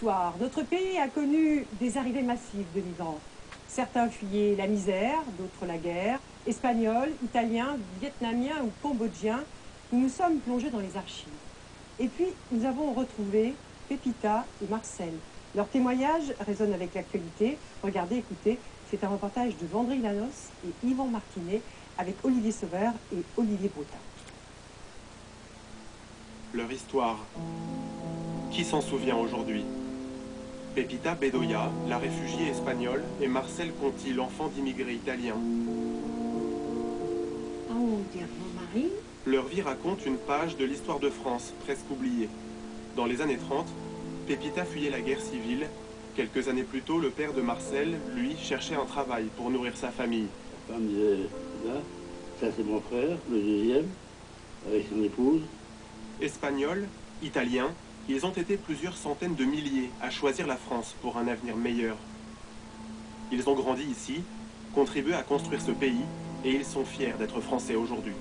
histoire, notre pays a connu des arrivées massives de migrants. Certains fuyaient la misère, d'autres la guerre. Espagnols, Italiens, Vietnamiens ou Cambodgiens, nous nous sommes plongés dans les archives. Et puis, nous avons retrouvé Pepita et Marcel. Leur témoignage résonne avec l'actualité. Regardez, écoutez, c'est un reportage de Vendry Lanos et Yvan Martinet avec Olivier Sauveur et Olivier Broutin. Leur histoire. Qui s'en souvient aujourd'hui? Pepita Bedoya, la réfugiée espagnole, et Marcel Conti, l'enfant d'immigrés italiens. Oh, dire mon mari. Leur vie raconte une page de l'histoire de France, presque oubliée. Dans les années 30, Pepita fuyait la guerre civile. Quelques années plus tôt, le père de Marcel, lui, cherchait un travail pour nourrir sa famille. La femme disait, là, ça c'est mon frère, le deuxième, avec son épouse. Espagnols, Italiens, ils ont été plusieurs centaines de milliers à choisir la France pour un avenir meilleur. Ils ont grandi ici, contribué à construire ce pays, et ils sont fiers d'être français aujourd'hui.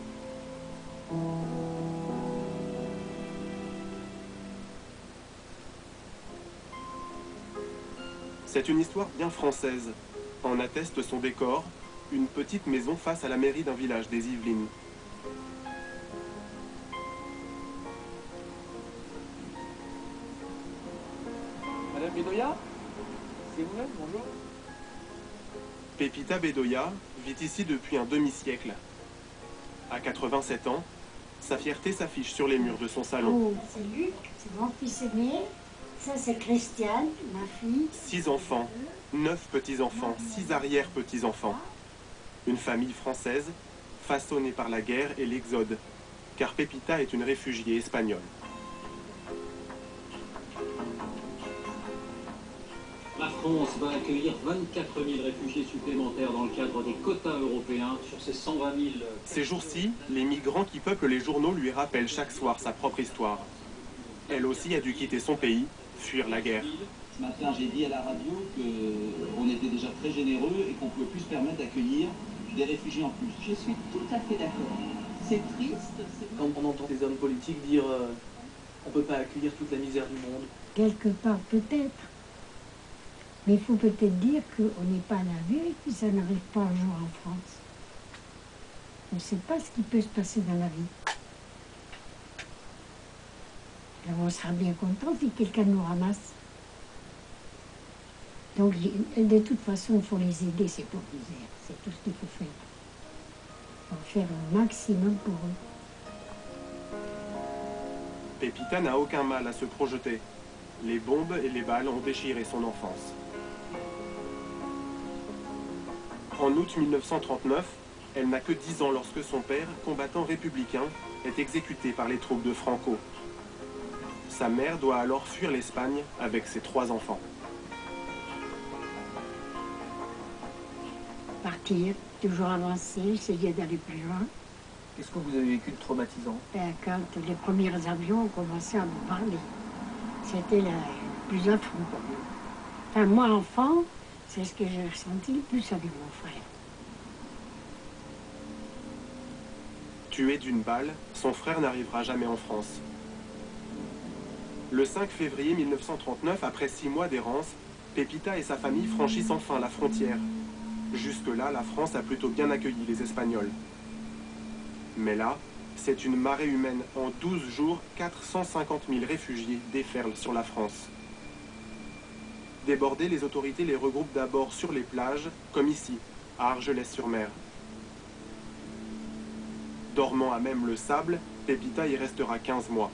C'est une histoire bien française. En atteste son décor, une petite maison face à la mairie d'un village des Yvelines. Madame Bedoya, c'est vous-même, bonjour. Pepita Bedoya vit ici depuis un demi-siècle. À 87 ans, sa fierté s'affiche sur les murs de son salon. Oh, c'est Luc, c'est mon fils aîné. Ça, c'est Christiane, ma fille. 6 enfants, 9 petits-enfants, 6 arrière-petits-enfants. Une famille française, façonnée par la guerre et l'exode, car Pepita est une réfugiée espagnole. La France va accueillir 24 000 réfugiés supplémentaires dans le cadre des quotas européens sur ces 120 000... Ces jours-ci, les migrants qui peuplent les journaux lui rappellent chaque soir sa propre histoire. Elle aussi a dû quitter son pays, fuir la guerre. Ce matin, j'ai dit à la radio qu'on était déjà très généreux et qu'on ne pouvait plus se permettre d'accueillir des réfugiés en plus. Je suis tout à fait d'accord. C'est triste. Quand on entend des hommes politiques dire on ne peut pas accueillir toute la misère du monde. Quelque part, peut-être. Mais il faut peut-être dire qu'on n'est pas à l'abri et que ça n'arrive pas un jour en France. On ne sait pas ce qui peut se passer dans la vie. Alors on sera bien content si quelqu'un nous ramasse. Donc de toute façon, il faut les aider, c'est pour misère. C'est tout ce qu'il faut faire. Il faut faire un maximum pour eux. Pepita n'a aucun mal à se projeter. Les bombes et les balles ont déchiré son enfance. En août 1939, elle n'a que 10 ans lorsque son père, combattant républicain, est exécuté par les troupes de Franco. Sa mère doit alors fuir l'Espagne avec ses 3 enfants. Partir, toujours avancer, essayer d'aller plus loin. Qu'est-ce que vous avez vécu de traumatisant? Quand les premiers avions ont commencé à me parler, c'était le plus affreux pour moi. Enfin, moi, enfant, c'est ce que j'ai ressenti le plus avec mon frère. Tué d'une balle, son frère n'arrivera jamais en France. Le 5 février 1939, après 6 mois d'errance, Pepita et sa famille franchissent enfin la frontière. Jusque-là, la France a plutôt bien accueilli les Espagnols. Mais là, c'est une marée humaine. En 12 jours, 450 000 réfugiés déferlent sur la France. Débordés, les autorités les regroupent d'abord sur les plages, comme ici, à Argelès-sur-Mer. Dormant à même le sable, Pepita y restera 15 mois.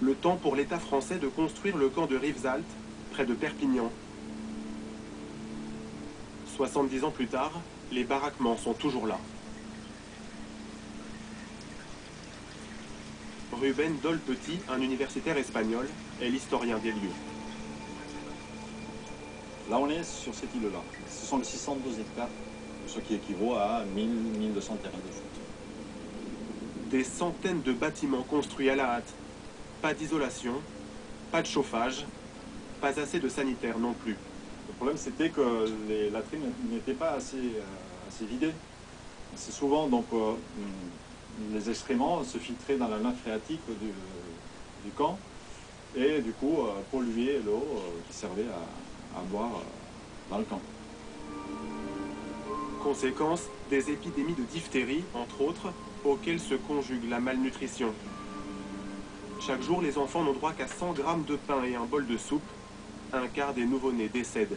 Le temps pour l'État français de construire le camp de Rivesaltes, près de Perpignan. 70 ans plus tard, les baraquements sont toujours là. Ruben Dol-Petit, un universitaire espagnol, est l'historien des lieux. Là, on est sur cette île-là. Ce sont les 612 hectares, ce qui équivaut à 1000-1200 terrains de foot. Des centaines de bâtiments construits à la hâte. Pas d'isolation, pas de chauffage, pas assez de sanitaires non plus. Le problème, c'était que les latrines n'étaient pas assez vidées. C'est souvent, donc, les excréments se filtraient dans la nappe phréatique du camp. et du coup polluer l'eau qui servait à boire dans le camp. Conséquence, des épidémies de diphtérie, entre autres, auxquelles se conjugue la malnutrition. Chaque jour, les enfants n'ont droit qu'à 100 grammes de pain et un bol de soupe. Un quart des nouveau-nés décèdent.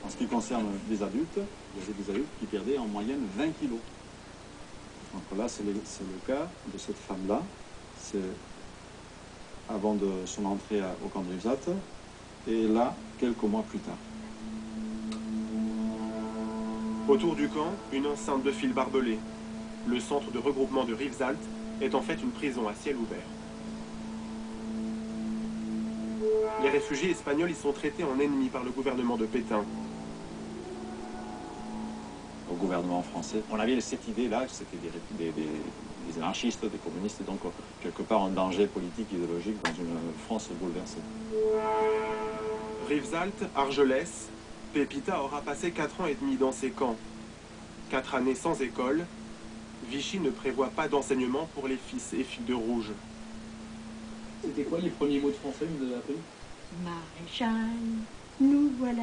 En ce qui concerne les adultes, il y avait des adultes qui perdaient en moyenne 20 kilos. Donc là, c'est le cas de cette femme-là. C'est avant de son entrée au camp de Rivesat, et là, quelques mois plus tard. Autour du camp, une enceinte de fil barbelé. Le centre de regroupement de Rivesat est en fait une prison à ciel ouvert. Les réfugiés espagnols y sont traités en ennemis par le gouvernement de Pétain. Au gouvernement français, on avait cette idée-là que c'était des anarchistes, des communistes, donc quelque part un danger politique, idéologique dans une France bouleversée. Rivesat, Argelès, Pepita aura passé 4 ans et demi dans ces camps. 4 années sans école. Vichy ne prévoit pas d'enseignement pour les fils et filles de Rouge. C'était quoi les premiers mots de français que vous avez appris? Maréchal, nous voilà,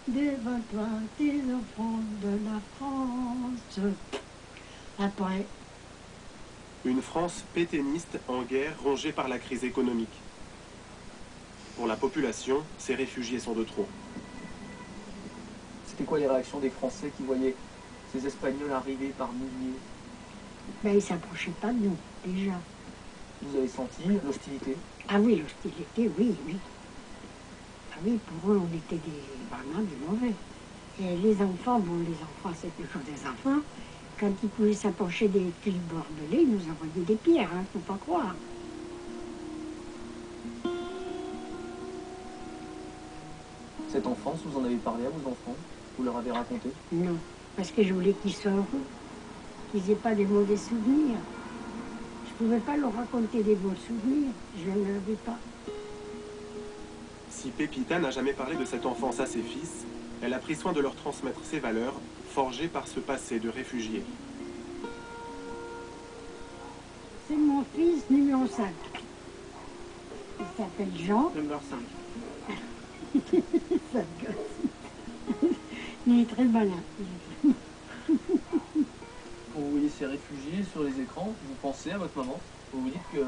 devant toi, tes enfants de la France. Après, Une France pétainiste en guerre, rongée par la crise économique. Pour la population, ces réfugiés sont de trop. C'était quoi les réactions des Français qui voyaient ces Espagnols arriver par milliers? ben, ils ne s'approchaient pas de nous, déjà. Vous avez senti l'hostilité? Ah oui, l'hostilité, oui, oui. Ah oui, pour eux, on était vraiment des mauvais. Et les enfants, bon, les enfants, c'est toujours des enfants. Quand ils pouvaient s'approcher des fils barbelés, ils nous envoyaient des pierres, hein, faut pas croire. Cette enfance, vous en avez parlé à vos enfants? Vous leur avez raconté? Non, parce que je voulais qu'ils soient heureux, qu'ils n'aient pas des mauvais souvenirs. Je ne pouvais pas leur raconter des bons souvenirs, je n'en avais pas. Si Pepita n'a jamais parlé de cette enfance à ses fils, elle a pris soin de leur transmettre ses valeurs, forgées par ce passé de réfugié. C'est mon fils numéro 5. Il s'appelle Jean. Numéro 5. Ça te gosse. Il est très malin. Quand vous voyez ces réfugiés sur les écrans, vous pensez à votre maman? Vous vous dites que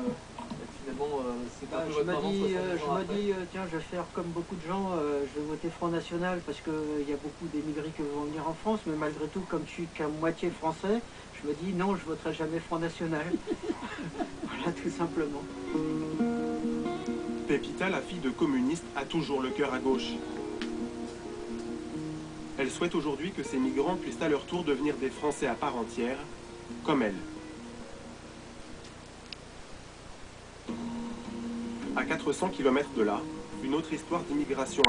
finalement c'est un peu votre maman 70 ans après. Tiens, je vais faire comme beaucoup de gens, je vais voter Front National parce qu'il y a beaucoup d'émigrés qui vont venir en France, mais malgré tout, comme je suis qu'à moitié français, je me dis non, je voterai jamais Front National. Voilà, tout simplement. Pepita, la fille de communiste, a toujours le cœur à gauche. Elle souhaite aujourd'hui que ces migrants puissent à leur tour devenir des Français à part entière, comme elle. À 400 km de là, une autre histoire d'immigration